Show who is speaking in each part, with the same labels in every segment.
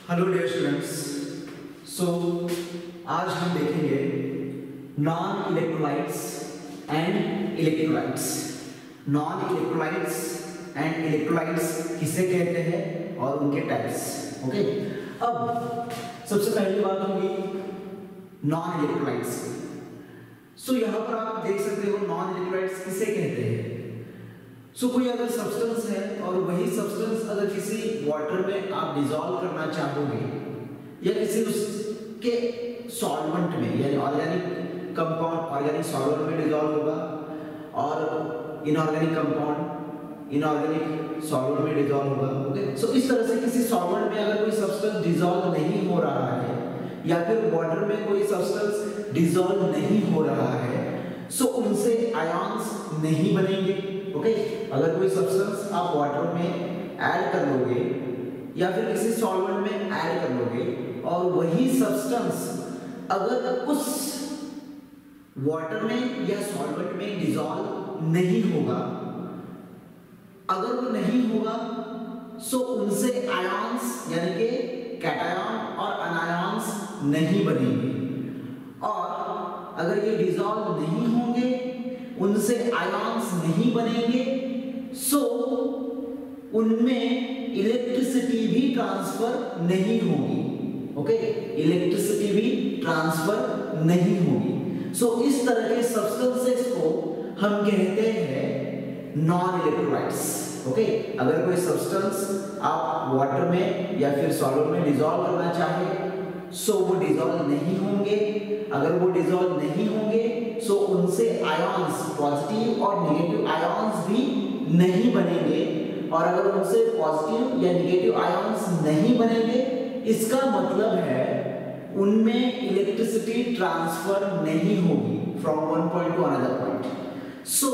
Speaker 1: Hello dear students. सो आज हम देखेंगे non electrolytes and electrolytes. Non electrolytes and electrolytes किसे कहते हैं और उनके टाइप्स। ओके, अब सबसे पहली बात होगी नॉन इलेक्ट्रोलाइट्स। सो यहाँ पर आप देख सकते हो नॉन इलेक्ट्रोलाइट्स किसे कहते हैं। सो कोई अगर सब्सटेंस है और वही सब्सटेंस अगर किसी वाटर में आप डिसॉल्व करना चाहोगे या किसी उसके सॉल्वेंट में यानी ऑर्गेनिक कंपाउंड ऑर्गेनिक सॉल्वेंट में डिसॉल्व होगा और इनऑर्गेनिक कंपाउंड इनऑर्गेनिक सॉल्वेंट में डिसॉल्व होगा। ओके, सो इस तरह से किसी सॉल्वेंट में अगर कोई सब्सटेंस डिसॉल्व नहीं हो रहा है या फिर वाटर में कोई सब्सटेंस डिसॉल्व नहीं हो रहा है, सो उनसे आयंस नहीं बनेंगे। ओके, अगर कोई सब्सटेंस आप वाटर में ऐड कर लोगे या फिर किसी सॉल्वेंट में ऐड कर लोगे और वही सब्सटेंस अगर उस वाटर में या सॉल्वेंट में डिसॉल्व नहीं होगा, अगर वो नहीं होगा सो उनसे आयंस यानी कि कैटायन और अनायंस नहीं बनेंगे। और अगर ये डिसॉल्व नहीं होंगे, उनसे आयंस नहीं बनेंगे, सो उनमें इलेक्ट्रिसिटी भी ट्रांसफर नहीं होगी। ओके, इलेक्ट्रिसिटी भी ट्रांसफर नहीं होगी। सो इस तरह के सब्सटेंसेस को हम कहते हैं नॉन इलेक्ट्रोलाइट्स। ओके, अगर कोई सब्सटेंस आप वाटर में या फिर सॉल्वेंट में डिसॉल्व करना चाहे सो वो डिसॉल्व नहीं होंगे। अगर वो डिसॉल्व नहीं होंगे सो उनसे आयंस पॉजिटिव और नेगेटिव आयंस भी नहीं बनेंगे। और अगर उनसे पॉजिटिव या नेगेटिव आयंस नहीं बनेंगे, इसका मतलब है उनमें इलेक्ट्रिसिटी ट्रांसफर नहीं होगी from one point to another point. So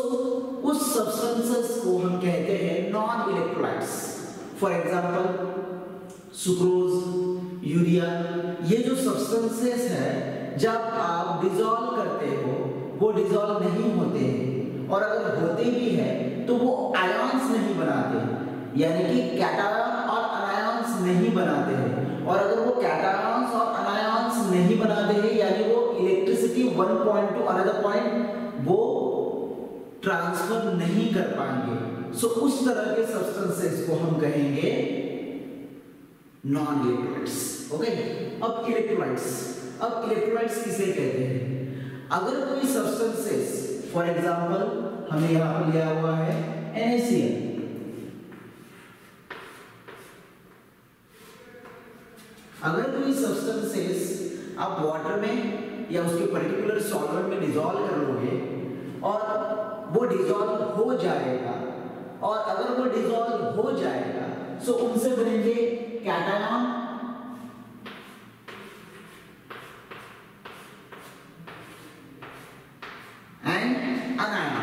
Speaker 1: उस सब्सटेंसेस को हम कहते हैं non electrolytes. For example sucrose, urea, ये जो सब्सटेंसेस है जब आप डिसॉल्व करते हो वो डिसॉल्व नहीं होते हैं और अगर होते भी हैं तो वो आयंस नहीं बनाते, यानी कि कैटायन और अनायंस नहीं बनाते हैं। और अगर वो कैटायंस और अनायंस नहीं बनाते हैं यानी वो electricity one point to another point वो ट्रांसफर नहीं कर पाएंगे। सो उस तरह के सब्सटेंसेस को हम कहेंगे नॉन इलेक्ट्रोलाइट्स। ओके, अब इलेक्ट्रोलाइट्स किसे कहते हैं। अगर कोई सब्सटेंसेस फॉर एग्जांपल हमें यहां पर लिया हुआ है NaCl, अगर कोई सब्सटेंसेस आप वाटर में या उसके पर्टिकुलर सॉल्वेंट में डिसॉल्व कर लोगे और वो डिसॉल्व हो जाएगा और अगर वो डिसॉल्व हो जाएगा सो उनसे बनेंगे कैटायन एंड अनायन।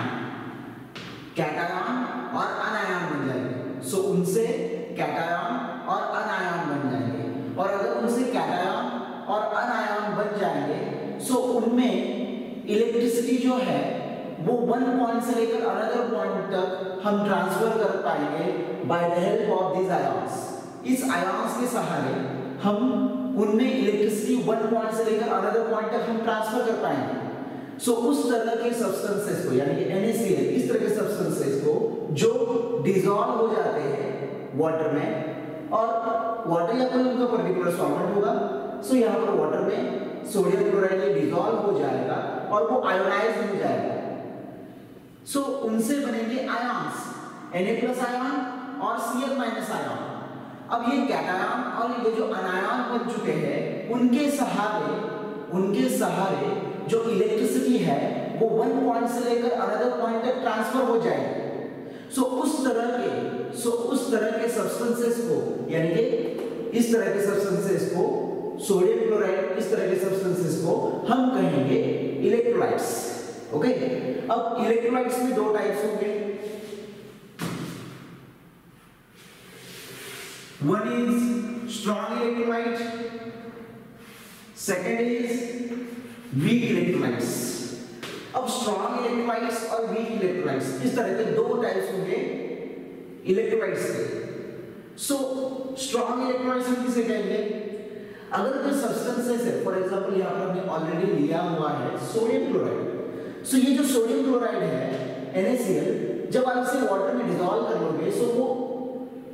Speaker 1: कैटायन और अनायन बन जाएंगे। सो उनसे कैटायन और अनायन बन जाएंगे। और अगर उनसे कैटायन और अनायन बन जाएंगे सो उनमें इलेक्ट्रिसिटी जो है वो वन पॉइंट से लेकर अनदर पॉइंट तक हम ट्रांसफर कर पाएंगे bye the help of this ions. इस आयंस के सहारे हम उनमें इलेक्ट्रिसिटी वन पॉइंट से लेकर अनदर पॉइंट तक हम ट्रांसफर कर पाएंगे। सो उस तरह के सब्सटेंसेस को यानी कि NaCl, इस तरह के सब्सटेंसेस को जो डिसॉल्व हो जाते हैं वाटर में और वाटर या कोई उनका पर्टिकुलर सॉल्वेंट होगा, सो यहाँ पर वाटर में सोडियम क्लोराइड डिसॉल्व हो जाएगा और वो आयोनाइज हो जाएगा। सो उनसे बनेंगे आयंस Na+ आयन और Cl- आयन। अब ये कैटायन और ये जो अनायन बन चुके हैं उनके सहारे जो इलेक्ट्रिसिटी है वो वन पॉइंट से लेकर अनदर पॉइंट तक ट्रांसफर हो जाएगी। सो उस तरह के सब्सटेंसेस को यानी कि इस तरह के सब्सटेंसेस को सोडियम क्लोराइड, इस तरह के सब्सटेंसेस को हम कहेंगे इलेक्ट्रोलाइट्स। ओके, अब इलेक्ट्रोलाइट्स में दो टाइप्स होंगे। One is strong electrolyte, second is weak electrolytes. अब स्ट्रॉन्ग इलेक्ट्रोलाइट्स और वीक इलेक्ट्रोलाइट्स इस तरह के दो टाइप्स होंगे इलेक्ट्रोलाइट्स के। सो स्ट्रॉन्ग इलेक्ट्रोलाइट्स हम किसे कहेंगे? अगर कोई सब्सटेंसेस है, फॉर एग्जांपल यहाँ पर हमने ऑलरेडी लिया हुआ है सोडियम क्लोराइड। सो ये जो सोडियम क्लोराइड है NaCl, जब आप इसे वाटर में डिसॉल्व कर लोगे सो वो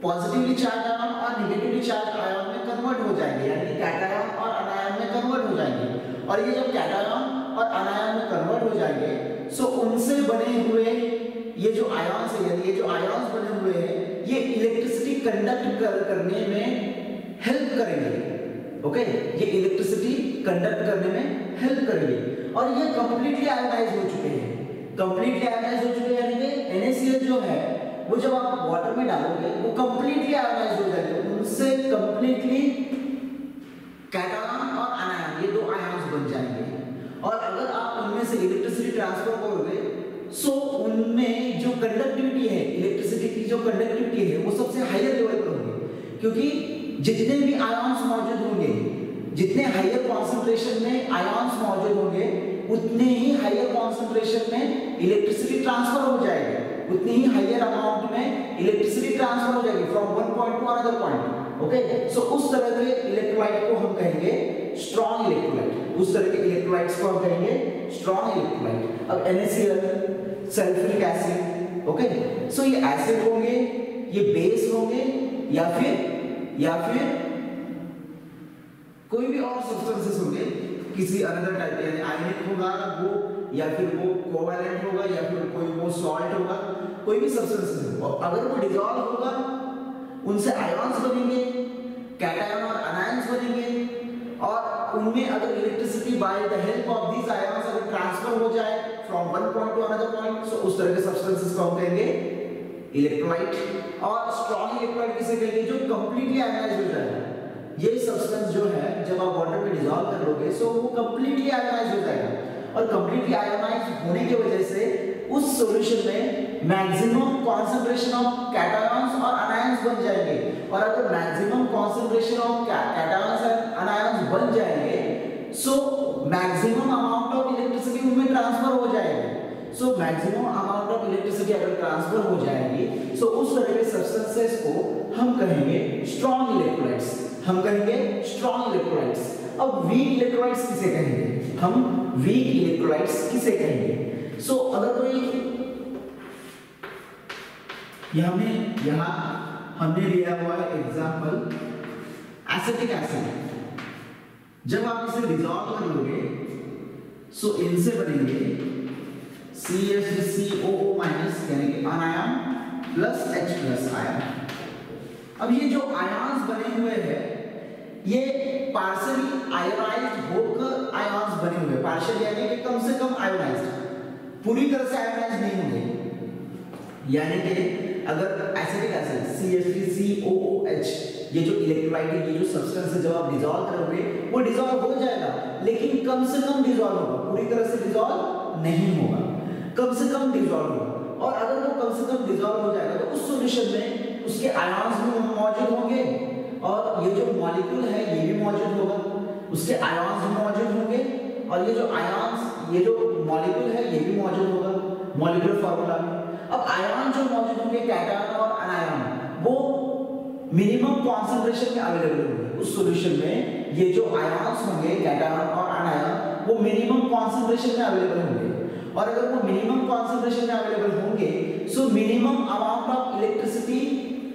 Speaker 1: पॉजिटिवली चार्ज आयन और नेगेटिवली चार्ज आयन में कन्वर्ट हो जाएंगे, यानी कि कैटायन और अनायन में कन्वर्ट हो जाएंगे। और ये जब कैटायन और अनायन में कन्वर्ट हो जाएंगे सो उनसे बने हुए ये जो आयन्स है, यानी ये जो आयन्स बने हुए हैं ये इलेक्ट्रिसिटी कंडक्ट करने में हेल्प करेंगे। ओके, ये इलेक्ट्रिसिटी कंडक्ट करने में हेल्प करेंगे। और ये कंप्लीटली आयोनाइज हो चुके हैं, कंप्लीटली आयोनाइज हो चुके हैं, यानी कि NaCl जो है वो जब आप वाटर में डालोगे वो कंप्लीटली आयोनाइज हो जाएंगे, उनसे कंप्लीटली कैटायन और अनायन ये दो आयन्स बन जाएंगे। और अगर आप उनमें से इलेक्ट्रिसिटी ट्रांसफर करोगे सो उनमें जो कंडक्टिविटी है, इलेक्ट्रिसिटी की जो कंडक्टिविटी है वो सबसे हायर लेवल पर होगी, क्योंकि जितने भी आयन्स मौजूद होंगे, जितने हायर कॉन्सेंट्रेशन में आयन्स मौजूद होंगे उतने ही हायर कॉन्सेंट्रेशन में इलेक्ट्रिसिटी ट्रांसफर हो जाएगी, उतनी ही हायर अमाउंट में इलेक्ट्रिसिटी ट्रांसफर हो जाएगी from one point to another point. Okay, so उस तरह के इलेक्ट्रोलाइट को हम कहेंगे स्ट्रॉन्ग इलेक्ट्रोलाइट, उस तरह के इलेक्ट्रोलाइट्स को हम कहेंगे स्ट्रॉन्ग इलेक्ट्रोलाइट। अब NaCl, सल्फ्यूरिक एसिड, ओके, सो ये एसिड होंगे, ये बेस होंगे या फिर कोई भी और सब्सटेंसेस होंगे किसी अनदर टाइप, यानी आयनिक होगा वो, या फिर वो कोवैलेंट होगा, या फिर कोई वो सॉल्ट होगा, कोई भी सब्सटेंसेस हो। और अगर वो डिसॉल्व होगा उनसे आयन्स बनेंगे, कैटायन और अनायंस बनेंगे, और उनमें अगर electricity by the help of these ions अगर ट्रांसफर हो जाए from one point to another point, so उस तरह के सब्सटेंसेस को हम कहेंगे इलेक्ट्रोलाइट। और स्ट्रॉन्ग इलेक्ट्रोलाइट किसे कहेंगे? जो कंप्लीटली आयनाइज हो जाएगा। ये सब्सटेंस जो है जब आप वाटर में डिसॉल्व कर लोगे सो वो कंप्लीटली आयनाइज हो जाएगा, और कंप्लीटली आयनाइज होने की वजह से उस सॉल्यूशन में मैक्सिमम कॉन्सेंट्रेशन ऑफ कैटायंस और अनायंस बन जाएंगे। और अगर maximum concentration of cations and anions बन जाएंगे so maximum amount of electricity उनमें ट्रांसफर हो जाएगी। So maximum amount of electricity अगर ट्रांसफर हो जाएगी सो उस तरह के सब्सटेंसेस को हम कहेंगे स्ट्रॉन्ग इलेक्ट्रोलाइट्स, हम कहेंगे स्ट्रॉन्ग इलेक्ट्रोलाइट्स। अब वीक इलेक्ट्रोलाइट्स किसे कहेंगे? हम वीक इलेक्ट्रोलाइट्स किसे कहेंगे? सो अगर कोई यहां हमने लिया हुआ है एग्जांपल एसिटिक एसिड, जब आप इसे डिसॉल्व कर लोगे सो इनसे बनेंगे CH3COO माइनस यानी कि अनायन प्लस H प्लस आयन। अब ये जो आयन्स बने हुए हैं ये पार्शियली आयोनाइज्ड होकर आयन्स बने हुए, पार्शियल यानी कि कम से कम आयोनाइज्ड, पूरी तरह से आयोनाइज्ड नहीं होंगे। यानी कि अगर एसिटिक एसिड CH3COOH ये जो इलेक्ट्रोलाइट है, ये जो सब्सटेंस है, जब आप डिसॉल्व करोगे वो डिसॉल्व हो जाएगा, लेकिन कम से कम डिसॉल्व होगा, पूरी तरह से डिसॉल्व नहीं होगा, कम से कम डिसॉल्व होगा। और अगर वो कम से कम डिसॉल्व हो जाएगा तो उस सॉल्यूशन में उसके आयन्स भी मौजूद होंगे, और ये जो मॉलिक्यूल है ये भी मौजूद होगा, उसके आयन्स भी मौजूद होंगे, और ये जो आयन्स, ये जो मॉलिक्यूल है ये भी मौजूद होगा मॉलिक्यूलर फार्मूला में। अब आयन जो मौजूद होंगे कैटायन और अनायन वो मिनिमम कॉन्सेंट्रेशन में अवेलेबल होंगे उस सॉल्यूशन में। ये जो आयन्स होंगे कैटायन और अनायन वो मिनिमम कॉन्सेंट्रेशन में अवेलेबल होंगे, और अगर वो मिनिमम कॉन्सेंट्रेशन में अवेलेबल होंगे so minimum amount of electricity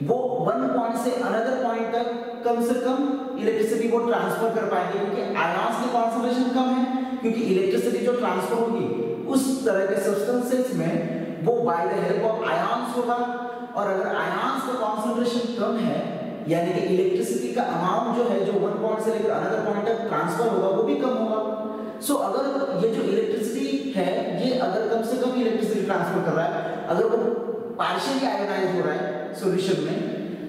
Speaker 1: वो वन पॉइंट से अनदर पॉइंट तक कम से कम इलेक्ट्रिसिटी वो ट्रांसफर कर पाएंगे, क्योंकि आयन्स की कॉन्सेंट्रेशन कम है, क्योंकि इलेक्ट्रिसिटी जो ट्रांसफर होगी उस तरह के सब्सटेंसेस में वो bye the help of ions होगा। और अगर आयन्स का कॉन्सेंट्रेशन कम है यानी कि इलेक्ट्रिसिटी का अमाउंट जो है जो वन पॉइंट से लेकर अनदर पॉइंट तक ट्रांसफर होगा वो भी कम होगा। सो अगर ये जो इलेक्ट्रिसिटी है ये अगर कम से कम इलेक्ट्रिसिटी ट्रांसफर कर रहा है, अगर वो पार्शियली आयोनाइज हो रहा है सॉल्यूशन में,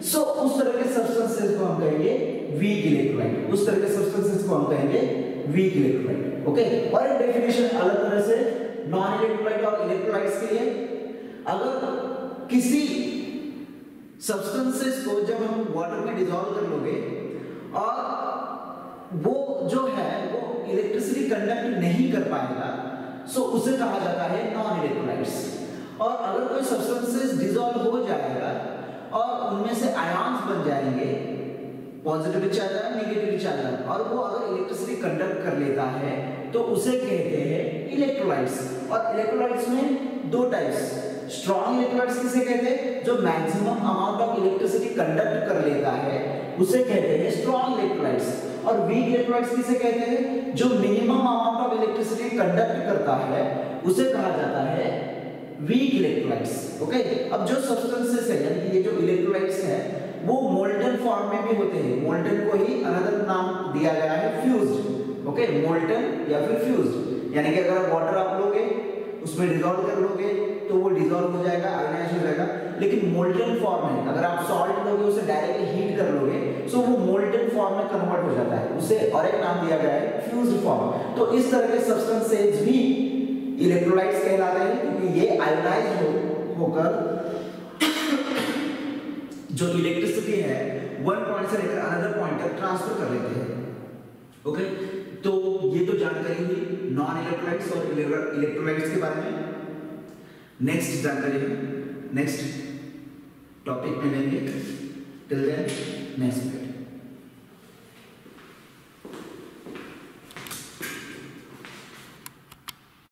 Speaker 1: सो उस तरह के सब्सटेंसेस को हम कहेंगे वीक इलेक्ट्रोलाइट, उस तरह के सब्सटेंसेस को हम कहेंगे वीक इलेक्ट्रोलाइट। ओके, और एक डेफिनेशन अलग तरह से नॉन इलेक्ट्रोलाइट और इलेक्ट्रोलाइट्स के लिए, अगर किसी सब्सटेंसेस को जब हम वाटर में डिसॉल्व कर लोगे और वो जो है वो इलेक्ट्रिसिटी कंडक्ट नहीं कर पाएगा सो उसे कहा जाता है नॉन इलेक्ट्रोलाइट्स। और अगर कोई सब्सटेंसेस डिसॉल्व हो जाएगा और उनमें से आयॉन्स बन जाएंगे, positive charge ion, negative charge ion, और वो अगर इलेक्ट्रिसिटी कंडक्ट कर लेता है तो उसे कहते हैं इलेक्ट्रोलाइट्स। और इलेक्ट्रोलाइट्स में दो टाइप्स, स्ट्रॉन्ग इलेक्ट्रोलाइट्स किसे कहते हैं, जो maximum amount of electricity conduct कर लेता है उसे कहते हैं स्ट्रॉन्ग इलेक्ट्रोलाइट्स, और वीक इलेक्ट्रोलाइट्स किसे कहते हैं, जो minimum amount of electricity conduct करता है उसे कहा जाता है वीक इलेक्ट्रोलाइट्स। ओके, अब जो सब्सटेंसेस है यानी ये जो इलेक्ट्रोलाइट्स है वो मोल्टन फॉर्म में भी होते हैं, मोल्टन को ही अनदर नाम दिया गया है फ्यूज्ड। ओके, मोल्टन या फिर फ्यूज्ड, यानी कि अगर वाटर आप लोगे उसमें डिसॉल्व कर लोगे तो वो डिसॉल्व हो जाएगा, आयनाइज हो जाएगा, लेकिन मोल्टन फॉर्म में अगर आप सॉल्ट लोगे उसे डायरेक्टली हीट कर लोगे सो वो मोल्टन फॉर्म में कन्वर्ट हो जाता है, उसे और एक नाम दिया गया है फ्यूज्ड फॉर्म। तो इस तरह के सब्सटेंसेस भी इलेक्ट्रोलाइट्स कहलाते हैं क्योंकि ये आयोनाइज होकर जो इलेक्ट्रिसिटी है वन पॉइंट से लेकर अनदर पॉइंट तक ट्रांसफर कर लेते हैं। ओके, तो ये तो जानकारी हुई नॉन इलेक्ट्रोलाइट्स और इलेक्ट्रोलाइट्स के बारे में। नेक्स्ट जानकारी है नेक्स्ट टॉपिक में लेंगे, टिल देन नेक्स्ट।